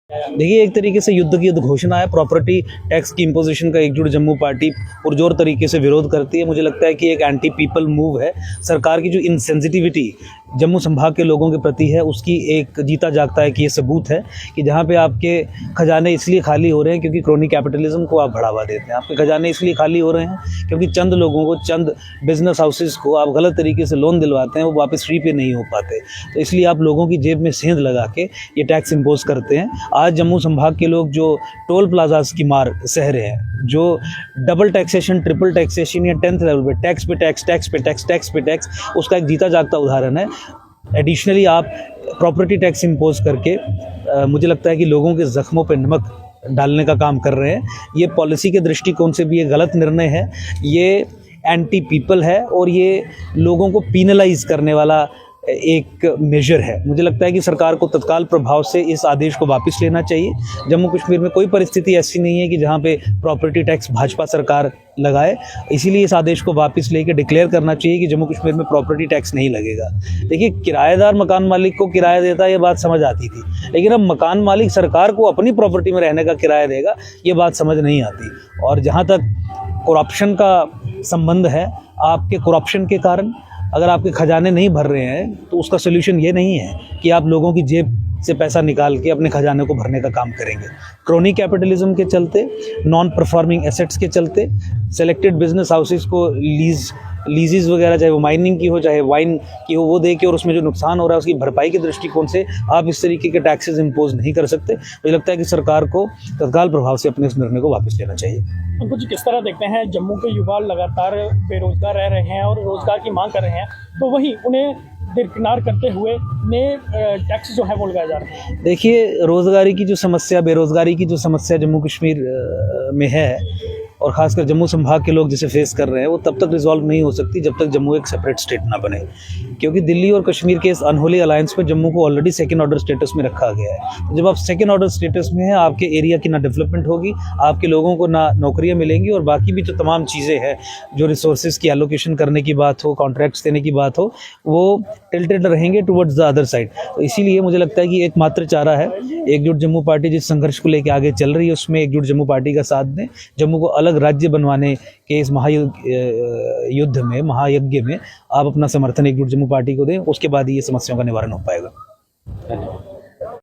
देखिए, एक तरीके से युद्ध की युद्ध घोषणा है। प्रॉपर्टी टैक्स की इम्पोजिशन का एकजुट जम्मू पार्टी पुरजोर तरीके से विरोध करती है। मुझे लगता है कि एक एंटी पीपल मूव है। सरकार की जो इनसेंसिटिविटी जम्मू संभाग के लोगों के प्रति है, उसकी एक जीता जागता है कि ये सबूत है कि जहाँ पे आपके खजाने इसलिए खाली हो रहे हैं क्योंकि क्रोनी कैपिटलिज्म को आप बढ़ावा देते हैं। आपके खजाने इसलिए खाली हो रहे हैं क्योंकि चंद लोगों को, चंद बिजनेस हाउसेस को आप गलत तरीके से लोन दिलवाते हैं, वो वापस फ्री पे नहीं हो पाते। तो इसलिए आप लोगों की जेब में सेंध लगा के ये टैक्स इम्पोज करते हैं। आज जम्मू संभाग के लोग जो टोल प्लाजास की मार सह रहे हैं, जो डबल टैक्सेशन, ट्रिपल टैक्सेशन या 10th लेवल पे टैक्स पे टैक्स, टैक्स पे टैक्स, टैक्स पे टैक्स, उसका एक जीता जागता उदाहरण है। एडिशनली आप प्रॉपर्टी टैक्स इम्पोज करके मुझे लगता है कि लोगों के ज़ख्मों पे नमक डालने का काम कर रहे हैं। ये पॉलिसी के दृष्टिकोण से भी एक गलत निर्णय है। ये एंटी पीपल है और ये लोगों को पीनलाइज करने वाला एक मेजर है। मुझे लगता है कि सरकार को तत्काल प्रभाव से इस आदेश को वापस लेना चाहिए। जम्मू कश्मीर में कोई परिस्थिति ऐसी नहीं है कि जहां पे प्रॉपर्टी टैक्स भाजपा सरकार लगाए, इसीलिए इस आदेश को वापस लेके डिक्लेयर करना चाहिए कि जम्मू कश्मीर में प्रॉपर्टी टैक्स नहीं लगेगा। देखिए, किराएदार मकान मालिक को किराया देता है, ये बात समझ आती थी, लेकिन अब मकान मालिक सरकार को अपनी प्रॉपर्टी में रहने का किराया देगा, ये बात समझ नहीं आती। और जहाँ तक करप्शन का संबंध है, आपके करप्शन के कारण अगर आपके खजाने नहीं भर रहे हैं तो उसका सोल्यूशन ये नहीं है कि आप लोगों की जेब से पैसा निकाल के अपने खजाने को भरने का काम करेंगे। क्रोनी कैपिटलिज्म के चलते, नॉन परफॉर्मिंग एसेट्स के चलते, सेलेक्टेड बिजनेस हाउसेस को लीजेस वगैरह, चाहे वो माइनिंग की हो चाहे वाइन की हो, वो दे के और उसमें जो नुकसान हो रहा है उसकी भरपाई के दृष्टिकोण से आप इस तरीके के टैक्सेस इम्पोज नहीं कर सकते। मुझे लगता है कि सरकार को तत्काल प्रभाव से अपने इस निर्णय को वापस लेना चाहिए। कुछ किस तरह देखते हैं, जम्मू के युवा लगातार बेरोजगार रह रहे हैं और रोजगार की मांग कर रहे हैं, तो वहीं उन्हें दरकिनार करते हुए नए टैक्स जो है वो लगाए जा रहे हैं। देखिए, रोज़गारी की जो समस्या, बेरोज़गारी की जो समस्या जम्मू कश्मीर में है और ख़ासकर जम्मू संभाग के लोग जिसे फेस कर रहे हैं, वो तब तक रिजॉल्व नहीं हो सकती जब तक जम्मू एक सेपरेट स्टेट ना बने। क्योंकि दिल्ली और कश्मीर के इस अनहोली अलायंस में जम्मू को ऑलरेडी सेकंड ऑर्डर स्टेटस में रखा गया है। तो जब आप सेकंड ऑर्डर स्टेटस में हैं, आपके एरिया की ना डेवलपमेंट होगी, आपके लोगों को ना नौकरियां मिलेंगी, और बाकी भी जो तमाम चीज़ें हैं, जो रिसोर्सेज की एलोकेशन करने की बात हो, कॉन्ट्रैक्ट्स देने की बात हो, वो टिल्टेड रहेंगे टुवर्ड्स द अदर साइड। तो इसीलिए मुझे लगता है कि एकमात्र चारा है, एकजुट जम्मू पार्टी जिस संघर्ष को लेकर आगे चल रही है उसमें एकजुट जम्मू पार्टी का साथ दें। जम्मू को अलग राज्य बनवाने के इस महायुद्ध में, महायज्ञ में आप अपना समर्थन एकजुट जम्मू पार्टी को दें, उसके बाद ही ये समस्याओं का निवारण हो पाएगा। धन्यवाद।